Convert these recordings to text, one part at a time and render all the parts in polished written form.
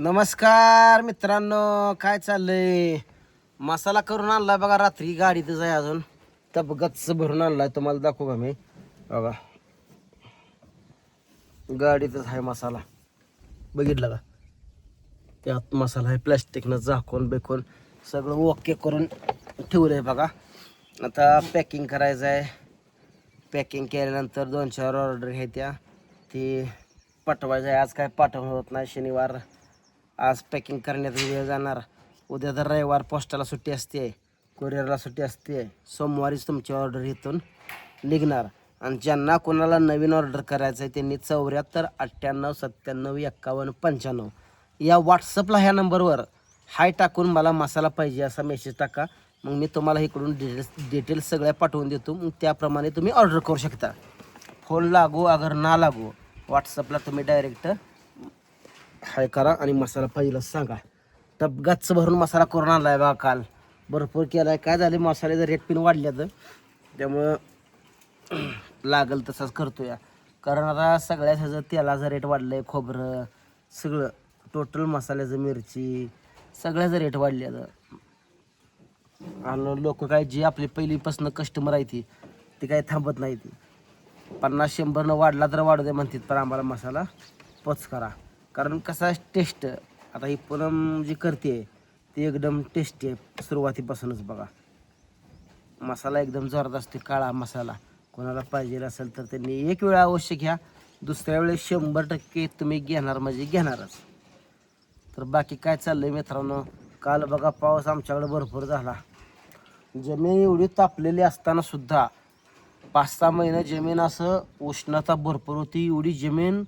नमस्कार मित्रांनो, काय चाललंय? मसाला करून आणलाय बघा, रात्री गाडीतच आहे अजून. तब गच्च भरून आणलाय, तुम्हाला दाखवू का मी? बघा, गाडीतच आहे मसाला. बघितलं का? त्यात मसाला आहे, प्लॅस्टिकनं झाकून बेकून सगळं ओके करून ठेवलंय बघा. आता पॅकिंग करायचं आहे. पॅकिंग केल्यानंतर 2-4 ऑर्डर आहे त्या ती पाठवायचं आहे. आज काय पाठवणं होत नाही, शनिवार. आज पॅकिंग करण्यात वेळ जाणार. उद्या तर रविवार, पोस्टाला सुट्टी असते, कुरिअरला सुट्टी असते. सोमवारीच तुमची ऑर्डर इथून निघणार. आणि ज्यांना कोणाला नवीन ऑर्डर करायचं आहे त्यांनी 74 98 97 51 95 या व्हॉट्सअपला ह्या नंबरवर हाय टाकून मला मसाला पाहिजे असा मेसेज टाका. मग मी तुम्हाला इकडून डिटेल्स सगळ्या पाठवून देतो. मग त्याप्रमाणे तुम्ही ऑर्डर करू शकता. फोन लागू अगर ना लागू, व्हॉट्सअपला तुम्ही डायरेक्ट हाय करा आणि मसाला पाहिजे सांगा. टप गच्च भरून मसाला करून आणलाय बघा. काल भरपूर केलाय. काय झाले, मसाल्याचं रेट पिन वाढल्यात, त्यामुळं लागल तसंच करतो या. कारण आता सगळ्याच ह्याचं तेलाचं रेट वाढलंय, खोबरं सगळं टोटल मसाल्याचं, मिरची सगळ्याचं रेट वाढल्यात. आणि लोक काय जी आपली पहिलीपासून कस्टमर आहे ती काय थांबत नाही. ती 50-100 न वाढला तर वाढू दे म्हणतात, पण आम्हाला मसाला पोच करा. कारण कसा टेस्ट आता ही पूनम जी करते ती एकदम टेस्टी आहे सुरुवातीपासूनच बघा. मसाला एकदम जोरात असते, काळा मसाला. कोणाला पाहिजे असेल तर त्यांनी एक वेळा अवश्य घ्या, दुसऱ्या वेळेस 100% तुम्ही घेणार म्हणजे घेणारच. तर बाकी काय चाललंय मित्रांनो? काल बघा पाऊस आमच्याकडे भरपूर झाला. जमीन एवढी तापलेली असताना सुद्धा 5-6 महिने जमीन असं उष्णता भरपूर होती. एवढी जमीन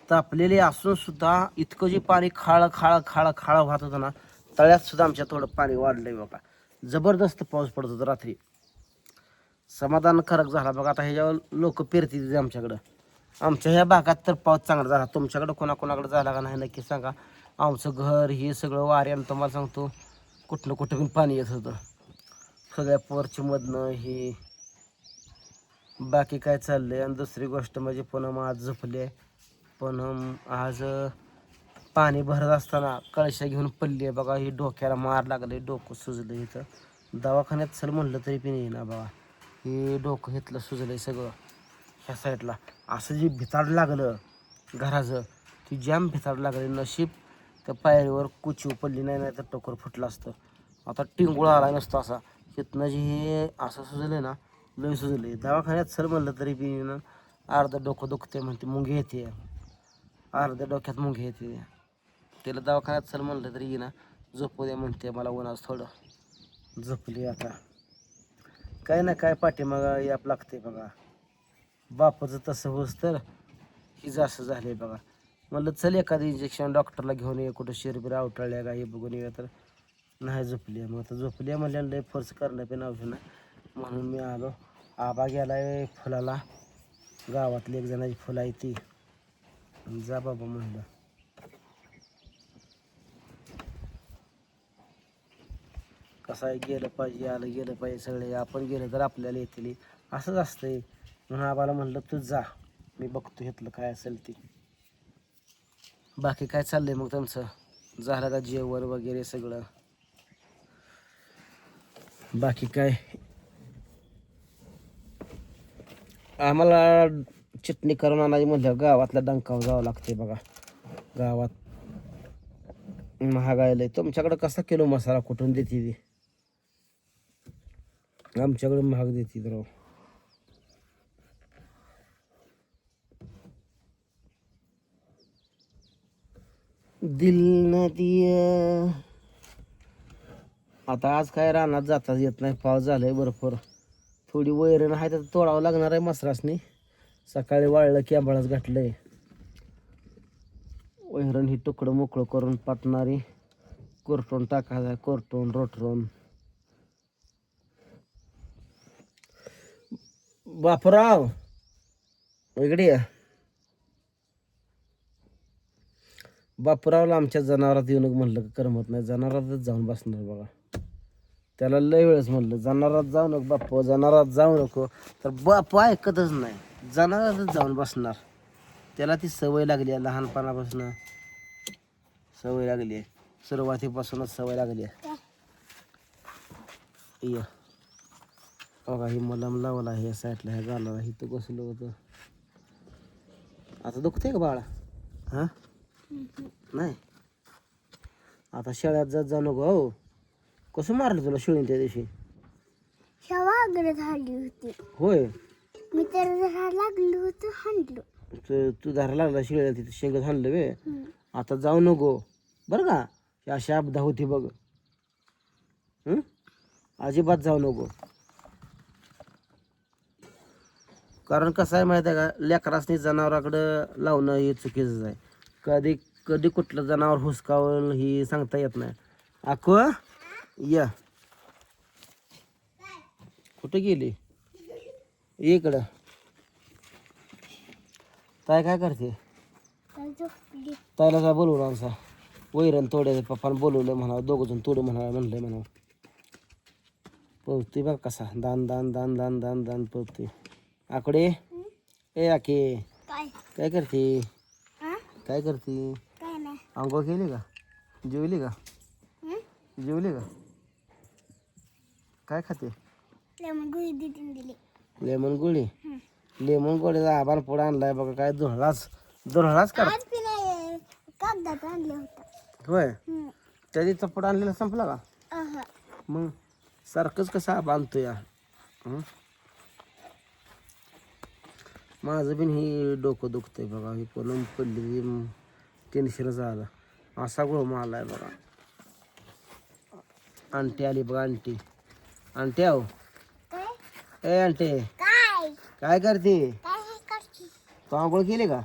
तापलेली असून सुद्धा इतकं जे पाणी खाळ खाळ खाळ खाळ वाहत होतं ना, तळ्यात सुद्धा आमच्या थोडं पाणी वाढलंय बघा. जबरदस्त पाऊस पडत होता रात्री. समाधानकारक झाला बघा. आता ह्याच्यावर लोक पेरतील आमच्याकडं. आमच्या ह्या भागात तर पाऊस चांगला झाला. तुमच्याकडं कोणाकोणाकडे झाला का नाही नक्की सांगा. आमचं घर हे सगळं वाऱ्यानं तुम्हाला सांगतो कुठनं कुठं पण पाणी येत होतं सगळ्या पोर्चमधनं. हे बाकी काय चाललंय? आणि दुसरी गोष्ट म्हणजे पुन्हा आज झोपले. पण आज पाणी भरत असताना कळशा घेऊन पडली आहे बघा. ही डोक्याला मार लागले, डोकं सुजलं. इथं दवाखान्यात चल म्हणलं तरी पण येईना बघा. हे डोकं घेतलं, सुजलं आहे सगळं ह्या साईडला. असं जे भिताड लागलं घराचं, ती जाम भिताड लागली. नशीब त्या पायरीवर कुचीव पडली नाही, नाही तर टोकर फुटलं असतं. आता टिंगुळा आला नसतो असा. तिथनं जे हे असं सुजलं ना, लय सुजलं. दवाखान्यात चल म्हणलं तरी पण अर्धं डोकं दुखते म्हणते, मुंगी येते, अर्ध्या डोक्यात मुंगी येते. त्याला दवाखान्यात चल म्हणलं तरी ना झोपू द्या म्हणते, मला उन्हाच थोडं. झोपली आता. काय ना काय पाठीमागं याप लागते बघा. बापाचं तसं होस तर हिचं असं झालंय बघा. म्हणलं चल एखादं इंजेक्शन डॉक्टरला घेऊन ये, कुठं शिरबिर आवटाळल्या का हे बघून ये. तर नाही झोपली. मग आता झोपली म्हणल्यानं लय फोर्स करणं पण औषध नाही, म्हणून मी आलो. आबा गेलाय फुलाला, गावातली एक जणाची फुलं आहे ती. जा बाबा म्हणलं. कसं आहे, गेलं पाहिजे, आलं गेलं पाहिजे. सगळे आपण गेलं तर आपल्याला येतील असंच असतंय. म्हणून आबाला म्हणलं तू जा, मी बघतो घेतलं काय असेल ते. बाकी काय चाललंय मग तुमचं? झालं का जेवण वगैरे सगळं? बाकी काय? आम्हाला चटणी करून आणायची म्हणलं गावातल्या डंकावर जावं लागते बघा. गावात महागायला. तुमच्याकडं कसा किलो मसाला कुठून देते ती? आमच्याकडे महाग देते राव. दिल न दिया. आता आज काय रानात जाताच येत नाही, पाऊस झालाय भरपूर. थोडी वैरण आहे तर तोडावं लागणार आहे मसरासनी. सकाळी वाळलं की आंबाळच घातलंय. वैरण ही तुकडं मोकळं करून पाटणारी कोरटून टाकायचं, कोरटून रोटरून. बापराव इकडे या. बापरावला आमच्या जनावरात येऊन म्हणलं करमत नाही, जनावरातच जाऊन बसणार बघा. त्याला लय वेळेस म्हणलं जनावरात जाऊ नको बाप्पा, जनावरात जाऊ नको, तर बाप्पा ऐकतच नाही. जनावरातच जाऊन बसणार. त्याला ती सवय लागली आहे लहानपणापासून. सवय लागली आहे, सुरुवातीपासूनच सवय लागली आहे. या बघा ही मलम लावला ह्या साईडला, ह्या गालाला इथं बसलं होतं. आता दुखतंय का बाळा? हां नाही, आता शेळ्यात जात जाऊ नको. हो कसं मारलं तुला शेळीने त्या दिवशी? झाली होती, होय, मी तर लागलो होतो हाणलो. तू धारा लागला शेळ्या तिथे शेंगत हाणलं वे. आता जाऊ नको बरं का, ही अशी अपदा होती बघ. अजिबात जाऊ नको. कारण कसं आहे माहिती आहे का, लेकरासनी जनावराकडं लावणं हे चुकीचंच आहे. कधी कधी कुठलं जनावर हुसकावलं ही सांगता येत नाही. आको या, कुठं गेली? इकडं. ताय काय करते? तायला काय बोलवलं आमचा वैरण तोड्याचं, पप्पानं बोलवलं म्हणा, दोघं जण तोडू म्हणा म्हणलंय म्हणा. पळते बघ कसा, दान दान दान दान दान दान पळते. आकडे ए आके काय करते? काय करते? आंघोळ केली का? जेवली का? जेवली का? काय खाते? लेमन गोळी. लेमन गोळीचा आबार पुढे आणलाय बघा. काय धुळाच धुळाच करा. होय, त्या दिवसा पुढे आणलेला संपला का? मग सारखंच कसं बांधतो या. माझं बिन ही डोकं दुखतंय बघा. ही पलून पडली, टेन्शनच आलं. असा गोळ आलाय बघा. आंटी आली बघा. आंटी आंटी आहो. ए आंटी काय करते? तू आंघोळ केली का?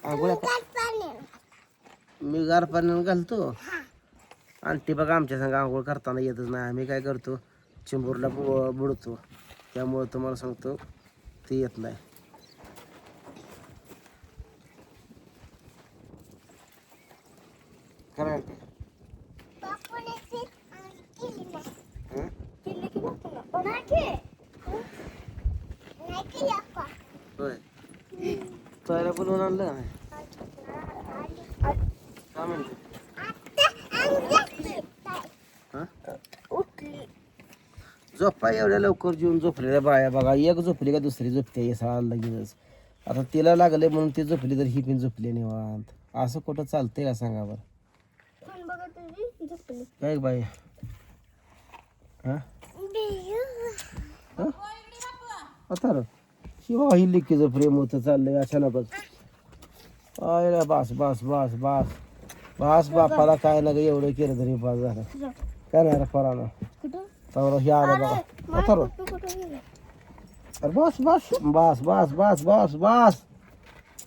आंघोळ मी गार पाण्यानं घालतो. आंटी बघा आमच्या संग आंघोळ करताना येतच नाही. आम्ही काय करतो, चिंबूरला बुडतो. त्यामुळं तुम्हाला सांगतो ते येत नाही. करा होय, तयाला बोलवून आणलं का नाही? काय म्हणते? झोपा एवढ्या लवकर जेवून झोपलेल्या बाया बघा. एक झोपली का दुसरी झोपते हे सगळं लगेच. आता तिला लागले म्हणून ती झोपली तर ही पण झोपली निवांत. असं कुठं चालतंय का सांगा बरं? काय बाई आता शिवा ही लिकीचं प्रेम होतं चाललंय अचानकच. आयला बास बास बास बास बास. बापाला काय ना एवढं केलं तरी बास झालं. काय नाही रे परानं हे आलं बघा. अथर्व अरे बस बस बस बस बस बस बस.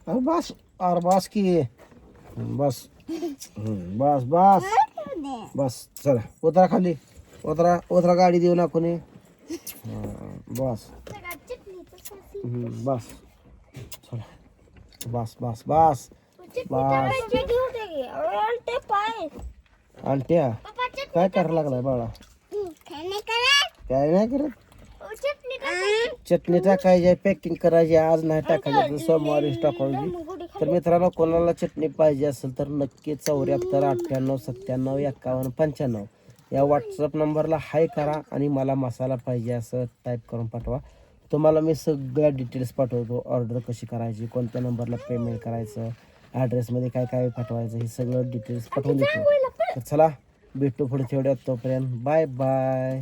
अरे बस, अरे बस की बस. बस बस बस. चला उतरा खाली, उतरा उतरा. गाडी देऊ ना कोणी. बस बस. चला बस बस बस बस. आंट्या काय करायला लागलाय बाळा? काय नाही करत. चटणी टाकायची, पॅकिंग करायची. आज नाही टाकायची, सोमवारीच टाकायची. तर मित्रांनो, कोणाला चटणी पाहिजे असेल तर नक्की 74 98 97 51 95 या व्हॉट्सअप नंबरला हाय करा आणि मला मसाला पाहिजे असं टाईप करून पाठवा. तुम्हाला मी सगळ्या डिटेल्स पाठवतो. ऑर्डर कशी करायची, कोणत्या नंबरला पेमेंट करायचं, ॲड्रेसमध्ये काय काय पाठवायचं, हे सगळं डिटेल्स पाठवून देतो. तर चला भेटू पुढच्या व्हिडिओत. तोपर्यंत बाय बाय.